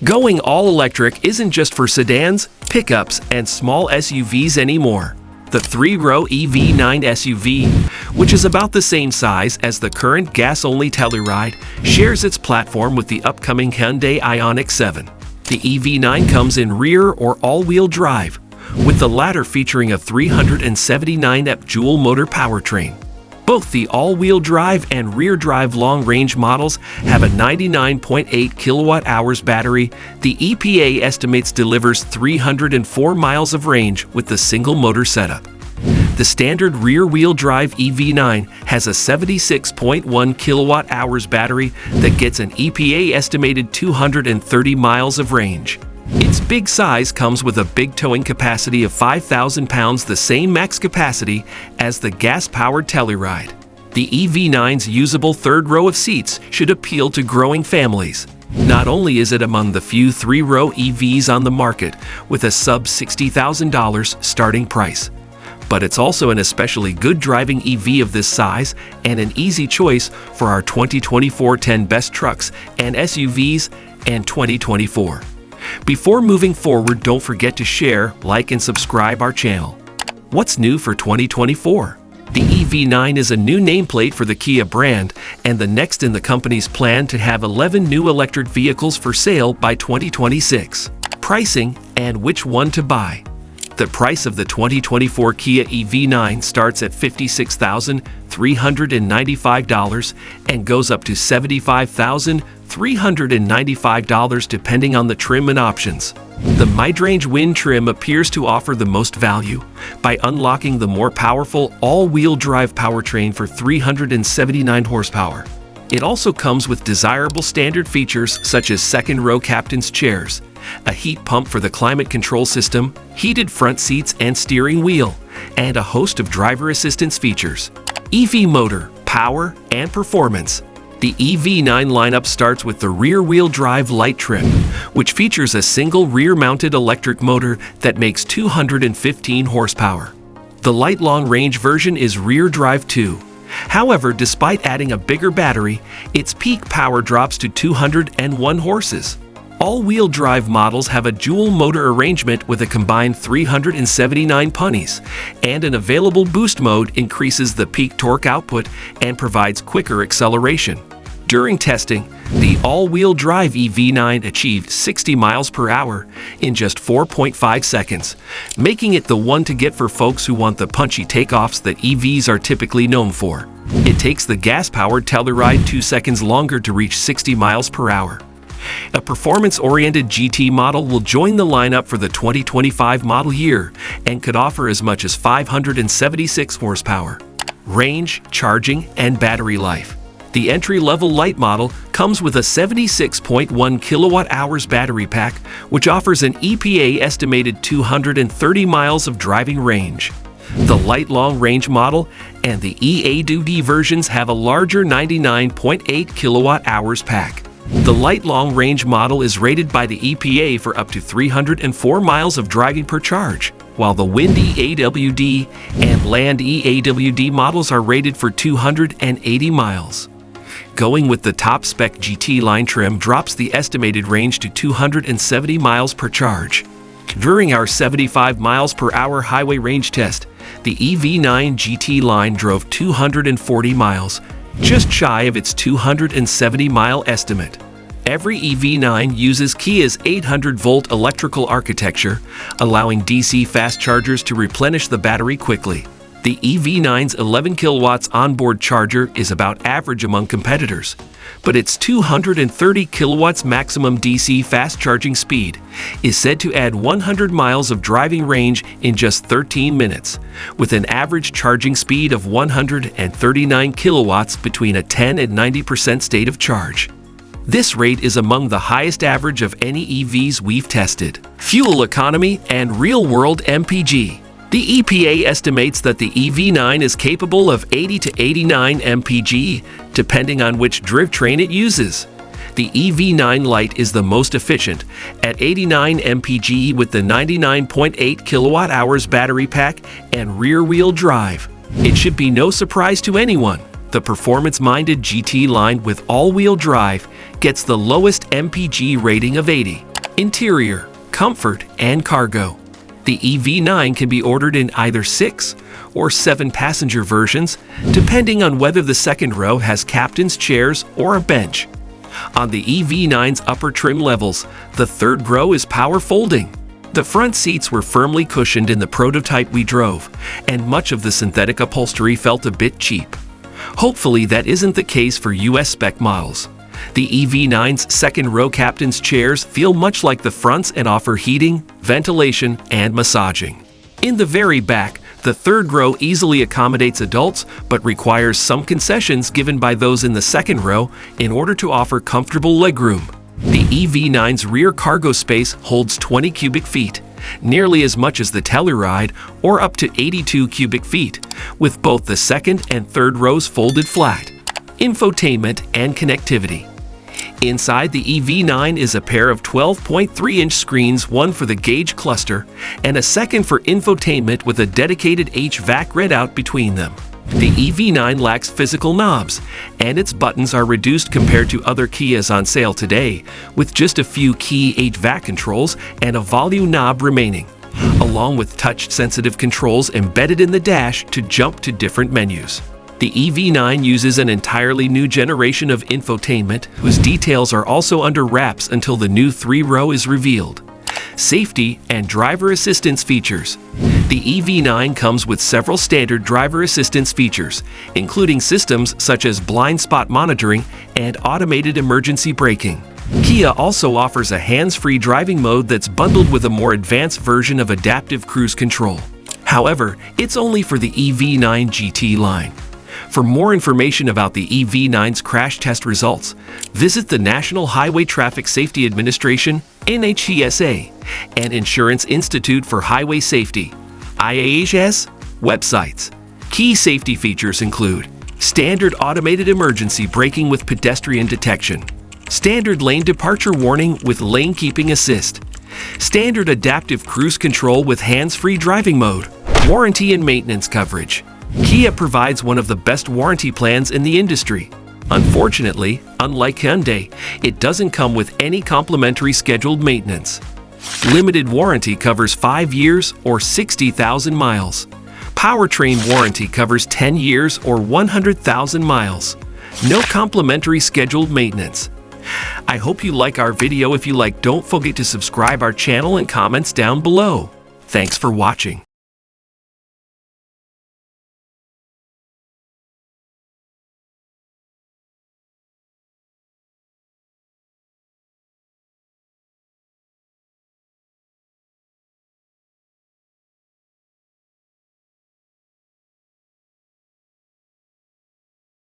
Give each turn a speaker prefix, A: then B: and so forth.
A: Going all-electric isn't just for sedans, pickups, and small SUVs anymore. The 3-row EV9 SUV, which is about the same size as the current gas-only Telluride, shares its platform with the upcoming Hyundai Ioniq 7. The EV9 comes in rear or all-wheel drive, with the latter featuring a 379 dual-motor powertrain. Both the all-wheel drive and rear-drive long-range models have a 99.8 kilowatt-hours battery. The EPA estimates delivers 304 miles of range with the single-motor setup. The standard rear-wheel drive EV9 has a 76.1 kilowatt-hours battery that gets an EPA estimated 230 miles of range. Its big size comes with a big towing capacity of 5,000 pounds, the same max capacity as the gas-powered Telluride. The EV9's usable third row of seats should appeal to growing families. Not only is it among the few 3-row EVs on the market with a sub-$60,000 starting price, but it's also an especially good driving EV of this size and an easy choice for our 2024 10 Best Trucks and SUVs and 2024. Before moving forward, don't forget to share, like, and subscribe our channel. What's new for 2024? The EV9 is a new nameplate for the Kia brand and the next in the company's plan to have 11 new electric vehicles for sale by 2026. Pricing and which one to buy. The price of the 2024 Kia EV9 starts at $56,395 and goes up to $75,395 depending on the trim and options. The mid-range Wind trim appears to offer the most value by unlocking the more powerful all-wheel drive powertrain for 379 horsepower. It also comes with desirable standard features such as second-row captain's chairs, a heat pump for the climate control system, heated front seats and steering wheel, and a host of driver assistance features. EV motor, power, and performance. The EV9 lineup starts with the rear-wheel drive light trim, which features a single rear-mounted electric motor that makes 215 horsepower. The light long-range version is rear drive too. However, despite adding a bigger battery, its peak power drops to 201 horses. All-wheel drive models have a dual-motor arrangement with a combined 379 ponies, and an available boost mode increases the peak torque output and provides quicker acceleration. During testing, the all-wheel drive EV9 achieved 60 miles per hour in just 4.5 seconds, making it the one to get for folks who want the punchy takeoffs that EVs are typically known for. It takes the gas-powered Telluride 2 seconds longer to reach 60 miles per hour. A performance-oriented GT model will join the lineup for the 2025 model year and could offer as much as 576 horsepower. Range, charging, and battery life. The entry-level light model comes with a 76.1 kilowatt-hours battery pack, which offers an EPA estimated 230 miles of driving range. The light long-range model and the EADD versions have a larger 99.8 kilowatt-hours pack. The light long-range model is rated by the EPA for up to 304 miles of driving per charge, while the Wind EAWD and Land EAWD models are rated for 280 miles. Going with the top-spec GT line trim drops the estimated range to 270 miles per charge. During our 75 miles per hour highway range test, the EV9 GT line drove 240 miles, just shy of its 270-mile estimate. Every EV9 uses Kia's 800-volt electrical architecture, allowing DC fast chargers to replenish the battery quickly. The EV9's 11 kilowatts onboard charger is about average among competitors, but its 230 kilowatts maximum DC fast charging speed is said to add 100 miles of driving range in just 13 minutes, with an average charging speed of 139 kilowatts between a 10 and 90% state of charge. This rate is among the highest average of any EVs we've tested. Fuel economy and real-world MPG. The EPA estimates that the EV9 is capable of 80 to 89 mpg, depending on which drivetrain it uses. The EV9 Lite is the most efficient, at 89 mpg with the 99.8 kilowatt-hours battery pack and rear-wheel drive. It should be no surprise to anyone. The performance-minded GT line with all-wheel drive gets the lowest MPG rating of 80. Interior, comfort, and cargo. The EV9 can be ordered in either 6 or 7 passenger versions, depending on whether the second row has captain's chairs or a bench. On the EV9's upper trim levels, the third row is power folding. The front seats were firmly cushioned in the prototype we drove, and much of the synthetic upholstery felt a bit cheap. Hopefully that isn't the case for US spec models. The EV9's second row captain's chairs feel much like the fronts and offer heating, ventilation, and massaging. In the very back, the third row easily accommodates adults but requires some concessions given by those in the second row in order to offer comfortable legroom. The EV9's rear cargo space holds 20 cubic feet, nearly as much as the Telluride, or up to 82 cubic feet, with both the second and third rows folded flat. Infotainment and connectivity. Inside the EV9 is a pair of 12.3-inch screens, one for the gauge cluster and a second for infotainment with a dedicated HVAC readout between them. The EV9 lacks physical knobs, and its buttons are reduced compared to other Kias on sale today, with just a few key HVAC controls and a volume knob remaining, along with touch-sensitive controls embedded in the dash to jump to different menus. The EV9 uses an entirely new generation of infotainment, whose details are also under wraps until the new 3-row is revealed. Safety and driver assistance features. The EV9 comes with several standard driver assistance features, including systems such as blind spot monitoring and automated emergency braking. Kia also offers a hands-free driving mode that's bundled with a more advanced version of adaptive cruise control. However, it's only for the EV9 GT line. For more information about the EV9's crash test results, visit the National Highway Traffic Safety Administration (NHTSA) and Insurance Institute for Highway Safety (IAHS) websites. Key safety features include standard automated emergency braking with pedestrian detection, standard lane departure warning with lane keeping assist, standard adaptive cruise control with hands-free driving mode, warranty and maintenance coverage. Kia provides one of the best warranty plans in the industry. Unfortunately, unlike Hyundai, it doesn't come with any complimentary scheduled maintenance. Limited warranty covers 5 years or 60,000 miles. Powertrain warranty covers 10 years or 100,000 miles. No complimentary scheduled maintenance. I hope you like our video. If you like, don't forget to subscribe our channel and comments down below. Thanks for watching.